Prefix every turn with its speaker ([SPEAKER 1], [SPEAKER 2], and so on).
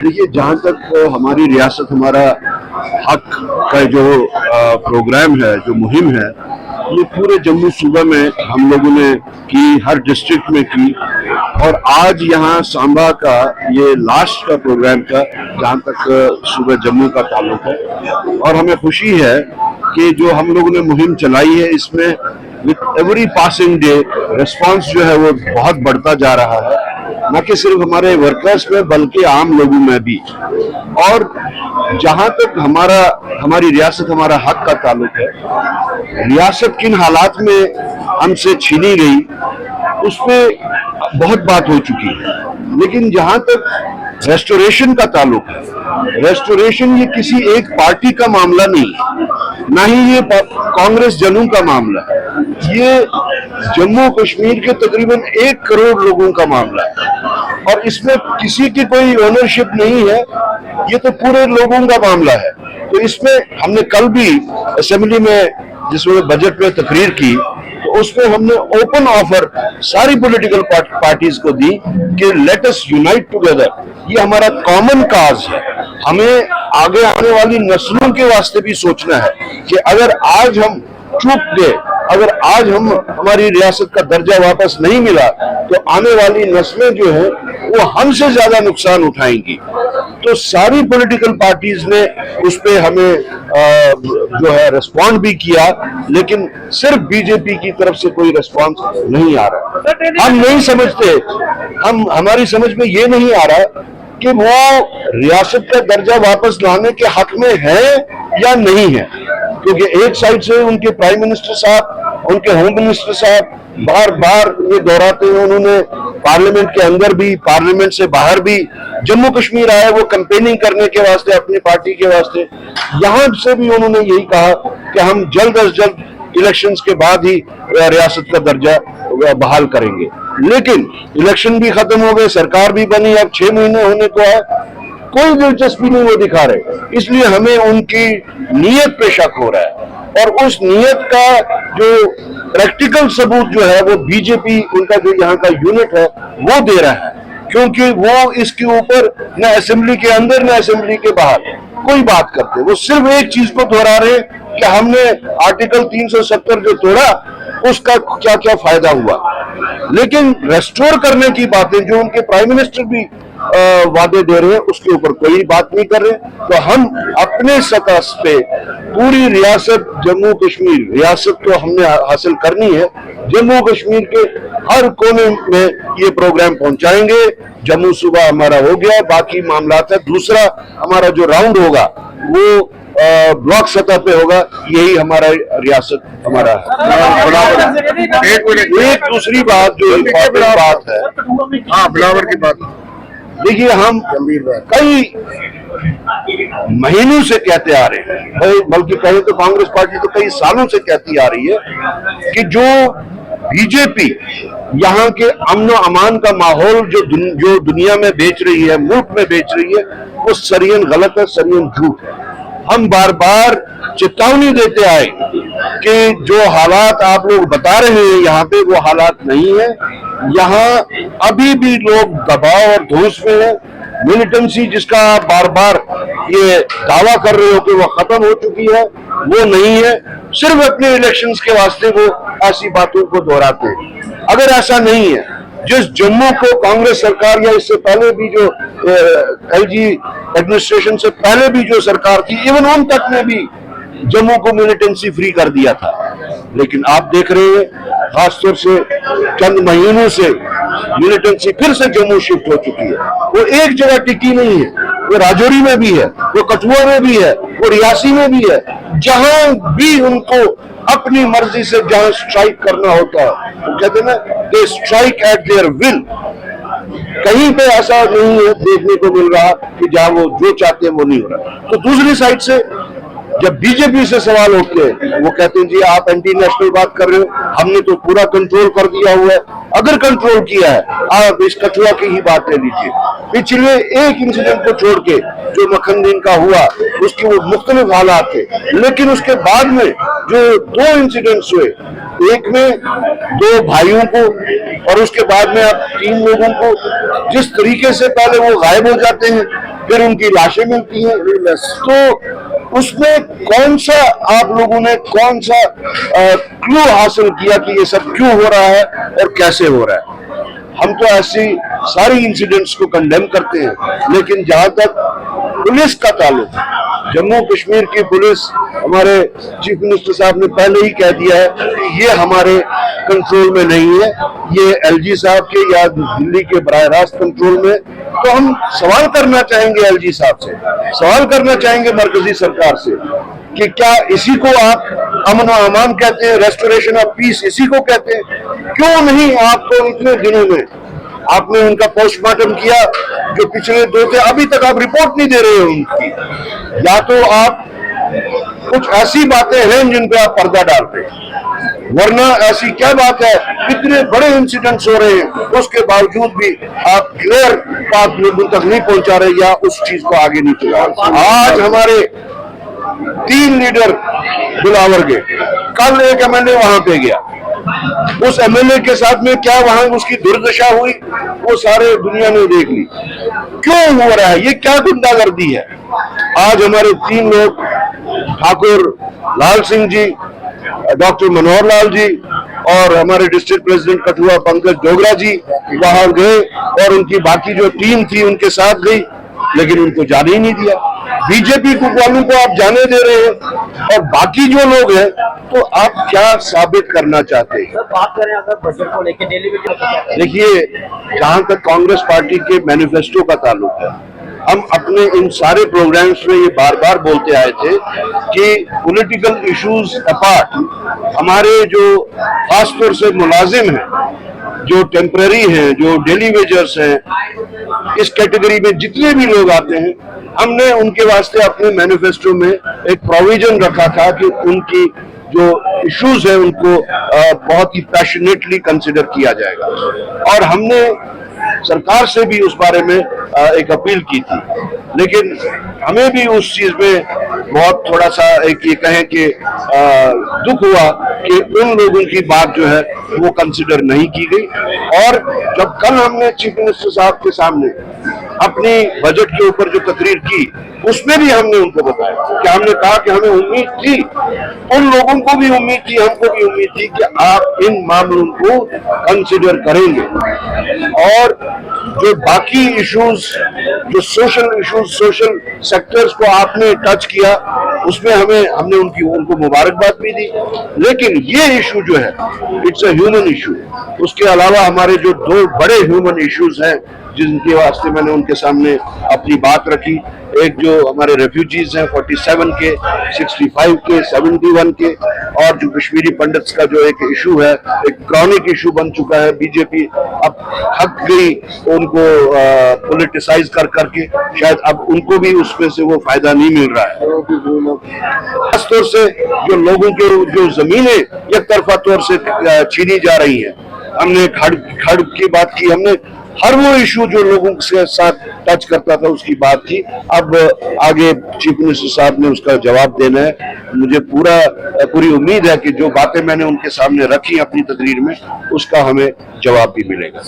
[SPEAKER 1] देखिए, जहाँ तक हमारी रियासत हमारा हक का जो प्रोग्राम है, जो मुहिम है, ये पूरे जम्मू सूबा में हम लोगों ने की, हर डिस्ट्रिक्ट में की। और आज यहाँ सांबा का ये लास्ट का प्रोग्राम था जहाँ तक सूबा जम्मू का ताल्लुक है। और हमें खुशी है कि जो हम लोगों ने मुहिम चलाई है, इसमें with every passing day response जो है वो बहुत बढ़ता जा रहा है, न कि सिर्फ हमारे वर्कर्स में बल्कि आम लोगों में भी। और जहां तक हमारी रियासत हमारा हक का ताल्लुक है, रियासत किन हालात में हमसे छीनी गई उस पर बहुत बात हो चुकी है। लेकिन जहां तक रेस्टोरेशन का ताल्लुक है, रेस्टोरेशन ये किसी एक पार्टी का मामला नहीं, ना ही ये कांग्रेस जनू का मामला है, ये जम्मू कश्मीर के तकरीबन 1 करोड़ लोगों का मामला है। और इसमें किसी की कोई ओनरशिप नहीं है, ये तो पूरे लोगों का मामला है। तो इसमें हमने कल भी असेंबली में जिसमें बजट में तकरीर की, तो उसमें हमने ओपन ऑफर सारी पॉलिटिकल पार्टीज को दी कि लेट अस यूनाइट टुगेदर। ये हमारा कॉमन काज है। हमें आगे आने वाली नस्लों के वास्ते भी सोचना है कि अगर आज हम चूक गए, अगर आज हमारी रियासत का दर्जा वापस नहीं मिला, तो आने वाली नस्लें जो है वो हमसे ज्यादा नुकसान उठाएंगी। तो सारी पॉलिटिकल पार्टीज ने उस पे हमें जो है रिस्पॉन्ड भी किया, लेकिन सिर्फ बीजेपी की तरफ से कोई रिस्पॉन्स नहीं आ रहा। हम नहीं समझते, हमारी समझ में ये नहीं आ रहा कि वो रियासत का दर्जा वापस लाने के हक में है या नहीं है। क्योंकि एक साइड से उनके प्राइम मिनिस्टर साहब, उनके होम मिनिस्टर साहब बार बार ये दोहराते हैं, उन्होंने पार्लियामेंट के अंदर भी, पार्लियामेंट से बाहर भी जम्मू कश्मीर आए वो कैंपेनिंग करने के वास्ते, अपनी पार्टी के वास्ते। यहाँ से भी उन्होंने यही कहा कि हम जल्द अज जल्द इलेक्शंस के बाद ही रियासत का दर्जा बहाल करेंगे। लेकिन इलेक्शन भी खत्म हो गए, सरकार भी बनी, अब 6 महीने होने को है, कोई दिलचस्पी नहीं वो दिखा रहे। इसलिए हमें उनकी नीयत पे शक हो रहा है, और उस नीयत का जो प्रैक्टिकल सबूत जो है वो बीजेपी, उनका जो यहाँ का यूनिट है वो दे रहा है। क्योंकि वो इसके ऊपर न असेंबली के अंदर न असेंबली के बाहर कोई बात करते, वो सिर्फ एक चीज को दोहरा रहे कि हमने आर्टिकल 370 जो तोड़ा उसका क्या क्या फायदा हुआ। लेकिन रेस्टोर करने की बातें जो उनके प्राइम मिनिस्टर भी वादे दे रहे हैं, उसके ऊपर कोई बात नहीं कर रहे। तो हम अपने सतह पे पूरी रियासत जम्मू कश्मीर, रियासत तो हमने हासिल करनी है, जम्मू कश्मीर के हर कोने में ये प्रोग्राम पहुंचाएंगे। जम्मू सूबा हमारा हो गया, बाकी मामला है। दूसरा हमारा जो राउंड होगा वो ब्लॉक सतह पे होगा, यही हमारा रियासत हमारा है। एक दूसरी बात जो इम्पोर्टेंट बात है, हाँ बिलावर की बात, देखिए हम कई महीनों से कहते आ रहे हैं, बल्कि कहें तो कांग्रेस पार्टी तो कई सालों से कहती आ रही है कि जो बीजेपी यहाँ के अमन अमान का माहौल जो दुनिया में बेच रही है, मुल्क में बेच रही है, वो सरियन गलत है, सरियन झूठ है। हम बार बार चेतावनी देते आए कि जो हालात आप लोग बता रहे हैं यहाँ पे वो हालात नहीं है। यहाँ अभी भी लोग दबाव और धौंस में है। मिलिटेंसी जिसका आप बार बार ये दावा कर रहे हो कि वो खत्म हो चुकी है, वो नहीं है। सिर्फ अपने इलेक्शंस के वास्ते वो ऐसी बातों को दोहराते हैं। अगर ऐसा नहीं है, जिस जम्मू को कांग्रेस सरकार या इससे पहले भी जो एलजी एडमिनिस्ट्रेशन से पहले भी जो सरकार थी, इवन उन तक ने भी जम्मू को मिलिटेंसी फ्री कर दिया था। लेकिन आप देख रहे हैं खासतौर से चंद महीनों से मिलिटेंसी फिर से जम्मू शिफ्ट हो चुकी है। वो एक जगह टिकी नहीं है, वो राजौरी में भी है, वो कठुआ में भी है, वो रियासी में भी है। जहां भी उनको अपनी मर्जी से जहां स्ट्राइक करना होता है, वो कहते हैं ना, they strike eight there will. कहीं पे ऐसा नहीं है देखने को मिल रहा कि जहां वो जो चाहते हैं वो नहीं हो रहा। तो दूसरी साइड से जब बीजेपी से सवाल उठते हैं, वो कहते हैं जी आप एंटी नेशनल बात कर रहे हो, हमने तो पूरा कंट्रोल कर दिया हुआ है। अगर कंट्रोल किया है, आप इस कठुआ की ही बात ले लीजिए। पिछले एक इंसिडेंट को छोड़ के जो मखनदीन का हुआ, उसके वो मुख्तलिफ हालात थे, लेकिन उसके बाद में जो 2 इंसिडेंट्स हुए एक में 2 भाइयों को और उसके बाद में अब 3 लोगों को, जिस तरीके से पहले वो गायब हो जाते हैं फिर उनकी लाशें मिलती हैं, तो उसमें कौन सा आप लोगों ने कौन सा क्लू हासिल किया कि ये सब क्यों हो रहा है और कैसे हो रहा है? हम तो ऐसी सारी इंसिडेंट्स को कंडेम करते हैं, लेकिन जहां तक पुलिस का ताल्लुक, जम्मू कश्मीर की पुलिस, हमारे चीफ मिनिस्टर साहब ने पहले ही कह दिया है कि ये हमारे कंट्रोल में नहीं है, ये एलजी साहब के या दिल्ली के बराह रास्त कंट्रोल में। तो हम सवाल करना चाहेंगे एलजी साहब से, सवाल करना चाहेंगे मरकजी सरकार से कि क्या इसी को आप अमन व अमान कहते हैं, रेस्टोरेशन ऑफ पीस इसी को कहते हैं? क्यों नहीं आपको इतने दिनों में आपने उनका पोस्टमार्टम किया जो पिछले 2 थे, अभी तक आप रिपोर्ट नहीं दे रहे हो उनकी? या तो आप कुछ ऐसी बातें हैं जिन पे आप पर्दा डाल रहे हैं, वरना ऐसी क्या बात है? इतने बड़े इंसिडेंट्स हो रहे हैं उसके बावजूद भी आप क्लियर बात लोगों तक नहीं पहुंचा रहे या उस चीज को आगे नहीं चला रहे। आज हमारे 3 लीडर बिलावर गए, कल एक एमएलए वहां पे गया, उस एमएलए के साथ में क्या वहां उसकी दुर्दशा हुई वो सारे दुनिया ने देख ली। क्यों हो रहा है ये? क्या गुंडागर्दी है? आज हमारे 3 लोग, ठाकुर लाल सिंह जी, डॉक्टर मनोहर लाल जी और हमारे डिस्ट्रिक्ट प्रेसिडेंट कठुआ पंकज डोगरा जी वहां गए और उनकी बाकी जो टीम थी उनके साथ गई, लेकिन उनको जाने ही नहीं दिया। बीजेपी वालों को आप जाने दे रहे हैं और बाकी जो लोग हैं, तो आप क्या साबित करना चाहते हैं?
[SPEAKER 2] बात करें अगर बजट को लेकर दिल्ली में,
[SPEAKER 1] देखिए, जहां तक कांग्रेस पार्टी के मैनिफेस्टो का ताल्लुक है, हम अपने इन सारे प्रोग्राम्स में ये बार बार बोलते आए थे कि पॉलिटिकल इश्यूज अपार्ट, हमारे जो खासतौर से मुलाजिम हैं, जो टेम्पररी हैं, जो डेली वेजर्स हैं, इस कैटेगरी में जितने भी लोग आते हैं, हमने उनके वास्ते अपने मैनिफेस्टो में एक प्रोविजन रखा था कि उनकी जो इश्यूज है उनको बहुत ही पैशनेटली कंसिडर किया जाएगा। और हमने सरकार से भी उस बारे में एक अपील की थी, लेकिन हमें भी उस चीज में बहुत थोड़ा सा एक ये कहें कि दुख हुआ कि उन लोगों की बात जो है वो कंसिडर नहीं की गई। और जब कल हमने चीफ मिनिस्टर साहब के सामने अपनी बजट के ऊपर जो तकरीर की, उसमें भी हमने उनको बताया कि हमने कहा कि हमें उम्मीद थी, उन लोगों को भी उम्मीद थी, हमको भी उम्मीद थी कि आप इन मामलों को कंसिडर करेंगे। और जो बाकी इश्यूज, जो सोशल इश्यूज, सोशल सेक्टर्स को आपने टच किया, उसमें हमने उनको मुबारकबाद भी दी। लेकिन ये इशू जो है, इट्स अ ह्यूमन इशू। उसके अलावा हमारे जो 2 बड़े ह्यूमन इश्यूज हैं जिनके वास्ते मैंने उनके सामने अपनी बात रखी, एक जो हमारे रेफ्यूजीज हैं 47 के, 65 के, 71 के, और जो कश्मीरी पंडित्स का जो एक इशू है, एक क्रॉनिक इशू बन चुका है। बीजेपी अब थक गई उनको पॉलिटिसाइज कर करके, शायद अब उनको भी उसमें से वो फायदा नहीं मिल रहा है। खासतौर से जो लोगों के जो जमीनें एक तरफा तौर से छीनी जा रही है, हमने खड़ की बात की, हमने हर वो इशू जो लोगों के साथ टच करता था उसकी बात की। अब आगे चीफ मिनिस्टर साहब ने उसका जवाब देना है। मुझे पूरी उम्मीद है कि जो बातें मैंने उनके सामने रखी अपनी तकरीर में, उसका हमें जवाब भी मिलेगा।